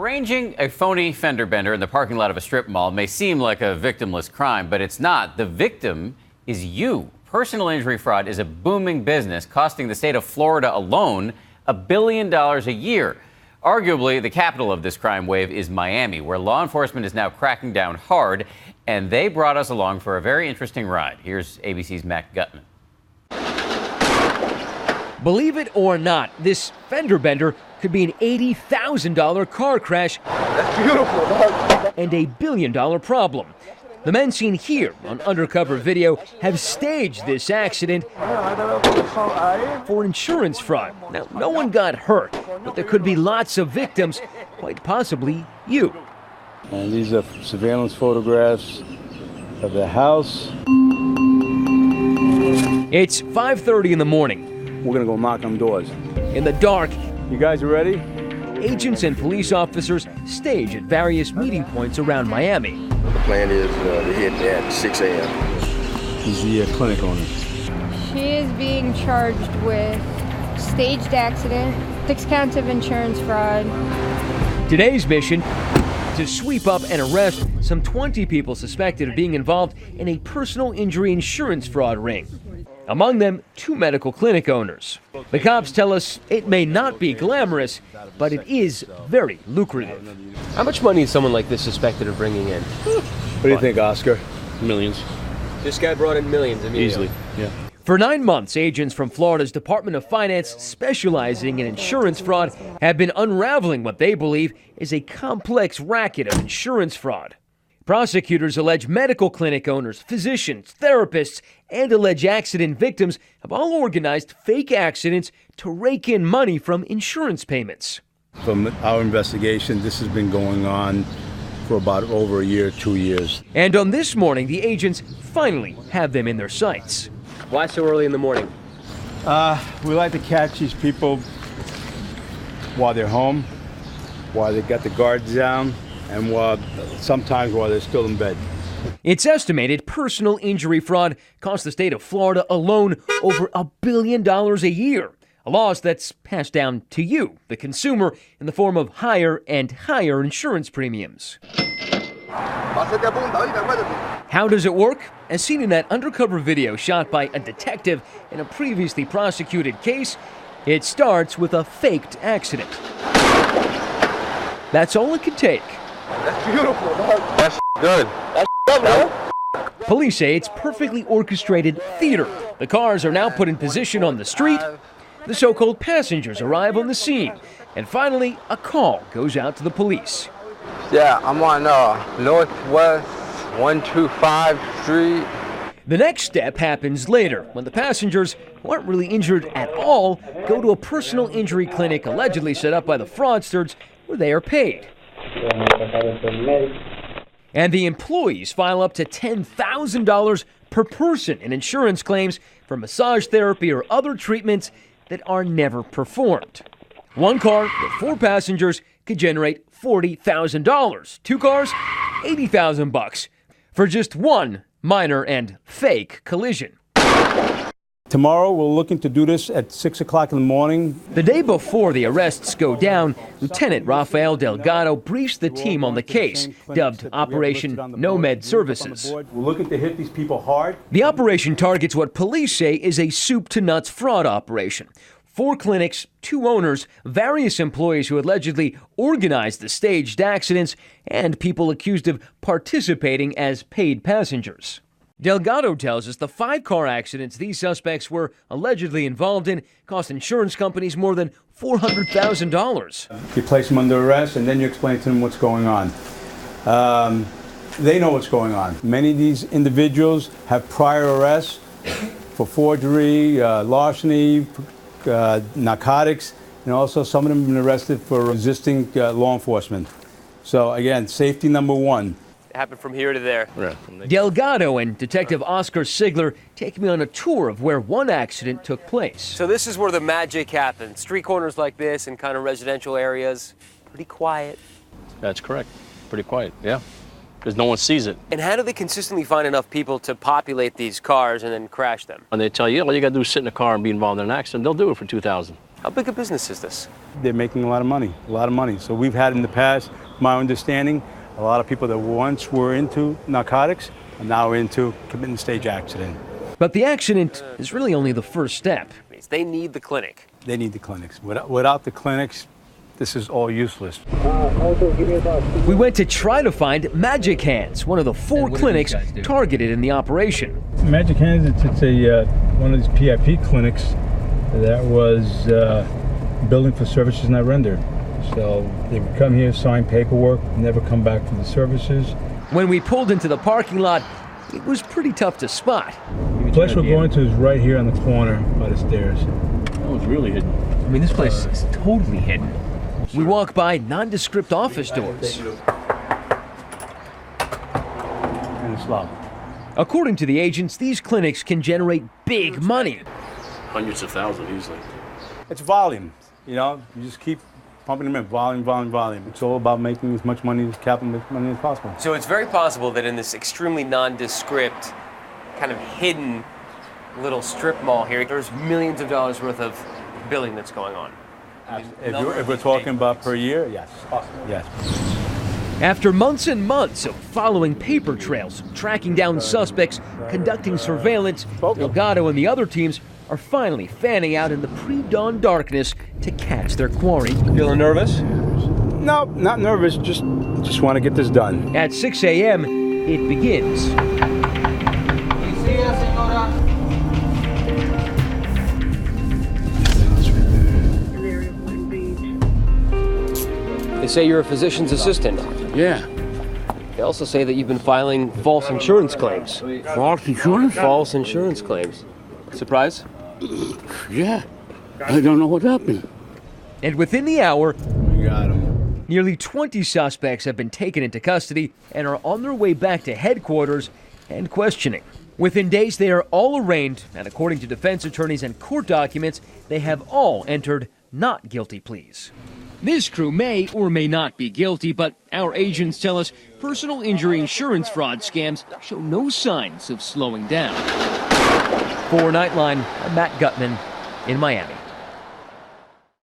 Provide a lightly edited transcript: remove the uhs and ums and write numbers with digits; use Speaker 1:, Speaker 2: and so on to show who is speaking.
Speaker 1: Arranging a phony fender bender in the parking lot of a strip mall may seem like a victimless crime, but it's not. The victim is you. Personal injury fraud is a booming business, costing the state of Florida alone $1 billion a year. Arguably, the capital of this crime wave is Miami, where law enforcement is now cracking down hard, and they brought us along for a very interesting ride. Here's ABC's Matt Gutman.
Speaker 2: Believe it or not, this fender bender could be an $80,000 car crash.
Speaker 3: That's beautiful.
Speaker 2: And a $1 billion problem. The men seen here on undercover video have staged this accident for insurance fraud. Now, no one got hurt, but there could be lots of victims, quite possibly you.
Speaker 4: And these are surveillance photographs of the house.
Speaker 2: It's 5:30 in the morning.
Speaker 4: We're gonna go knock on doors.
Speaker 2: In the dark,
Speaker 4: you guys are ready?
Speaker 2: Agents and police officers stage at various meeting points around Miami.
Speaker 3: The plan is to hit at 6 a.m.
Speaker 4: He's the clinic owner.
Speaker 5: She is being charged with staged accident, 6 counts of insurance fraud.
Speaker 2: Today's mission, to sweep up and arrest some 20 people suspected of being involved in a personal injury insurance fraud ring. Among them, 2 medical clinic owners. The cops tell us it may not be glamorous, but it is very lucrative.
Speaker 6: How much money is someone like this suspected of bringing in?
Speaker 4: What do you think, Oscar?
Speaker 7: Millions.
Speaker 6: This guy brought in millions immediately.
Speaker 7: Easily, yeah.
Speaker 2: For 9 months, agents from Florida's Department of Finance, specializing in insurance fraud, have been unraveling what they believe is a complex racket of insurance fraud. Prosecutors allege medical clinic owners, physicians, therapists, and alleged accident victims have all organized fake accidents to rake in money from insurance payments.
Speaker 4: From our investigation, this has been going on for about over a year, 2 years.
Speaker 2: And on this morning, the agents finally have them in their sights.
Speaker 6: Why so early in the morning?
Speaker 4: We like to catch these people while they're home, while they got the guards down, and sometimes while they're still in bed.
Speaker 2: It's estimated personal injury fraud costs the state of Florida alone over $1 billion a year. A loss that's passed down to you, the consumer, in the form of higher and higher insurance premiums. How does it work? As seen in that undercover video shot by a detective in a previously prosecuted case, it starts with a faked accident. That's all it can take.
Speaker 3: That's beautiful. That's good. That's good, man.
Speaker 2: Police say it's perfectly orchestrated theater. The cars are now put in position on the street. The so-called passengers arrive on the scene. And finally, a call goes out to the police.
Speaker 3: Yeah, I'm on Northwest 125 Street.
Speaker 2: The next step happens later, when the passengers, who aren't really injured at all, go to a personal injury clinic allegedly set up by the fraudsters, where they are paid. And the employees file up to $10,000 per person in insurance claims for massage therapy or other treatments that are never performed. One car with 4 passengers could generate $40,000. 2 cars, $80,000 for just one minor and fake collision.
Speaker 4: Tomorrow, we're looking to do this at 6 o'clock in the morning.
Speaker 2: The day before the arrests go down, Lieutenant Rafael Delgado briefs the team on the case, dubbed Operation Nomad Services.
Speaker 4: We're looking to hit these people hard.
Speaker 2: The operation targets what police say is a soup-to-nuts fraud operation. 4 clinics, 2 owners, various employees who allegedly organized the staged accidents, and people accused of participating as paid passengers. Delgado tells us the 5 car accidents these suspects were allegedly involved in cost insurance companies more than $400,000.
Speaker 4: You place them under arrest, and then you explain to them what's going on. They know what's going on. Many of these individuals have prior arrests for forgery, larceny, narcotics, and also some of them have been arrested for resisting law enforcement. So again, safety number 1.
Speaker 6: It happened from here to there.
Speaker 7: Right.
Speaker 2: Delgado and Detective Oscar Sigler take me on a tour of where one accident took place.
Speaker 6: So this is where the magic happens. Street corners like this in kind of residential areas. Pretty quiet.
Speaker 7: That's correct. Pretty quiet, yeah. Because no one sees it.
Speaker 6: And how do they consistently find enough people to populate these cars and then crash them?
Speaker 7: When they tell you, all you got to do is sit in a car and be involved in an accident, they'll do it for $2,000.
Speaker 6: How big a business is this?
Speaker 4: They're making a lot of money. So we've had in the past, my understanding, a lot of people that once were into narcotics are now into committing a stage accident.
Speaker 2: But the accident is really only the first step.
Speaker 6: They need the clinic.
Speaker 4: They need the clinics. Without the clinics, this is all useless.
Speaker 2: We went to try to find Magic Hands, one of the 4 clinics targeted in the operation.
Speaker 4: Magic Hands, it's a one of these PIP clinics that was billing for services not rendered. So they would come here, sign paperwork, never come back for the services.
Speaker 2: When we pulled into the parking lot, it was pretty tough to spot.
Speaker 4: The place we're going to is right here on the corner by the stairs.
Speaker 7: Oh, it's really hidden.
Speaker 2: I mean, this place is totally hidden. We walk by nondescript office doors.
Speaker 4: And it's locked.
Speaker 2: According to the agents, these clinics can generate big money.
Speaker 7: Hundreds of thousands easily.
Speaker 4: It's volume, you know. You just keep pumping them in, volume. It's all about making as much money as possible.
Speaker 6: So it's very possible that in this extremely nondescript, kind of hidden little strip mall here, there's millions of dollars worth of billing that's going on.
Speaker 4: If we're talking about per year, yes. Yes.
Speaker 2: After months and months of following paper trails, tracking down suspects, conducting surveillance, Delgado and the other teams are finally fanning out in the pre-dawn darkness to catch their quarry.
Speaker 6: Feeling nervous?
Speaker 4: No, not nervous. Just want to get this done.
Speaker 2: At 6 a.m., it begins.
Speaker 6: They say you're a physician's assistant.
Speaker 3: Yeah.
Speaker 6: They also say that you've been filing false insurance claims.
Speaker 3: False insurance?
Speaker 6: False insurance claims. Surprise?
Speaker 3: Yeah. I don't know what happened.
Speaker 2: And within the hour,
Speaker 4: We got him.
Speaker 2: nearly 20 suspects have been taken into custody and are on their way back to headquarters and questioning. Within days, they are all arraigned, and according to defense attorneys and court documents, they have all entered not guilty pleas. This crew may or may not be guilty, but our agents tell us personal injury insurance fraud scams show no signs of slowing down. For Nightline, I'm Matt Gutman in Miami.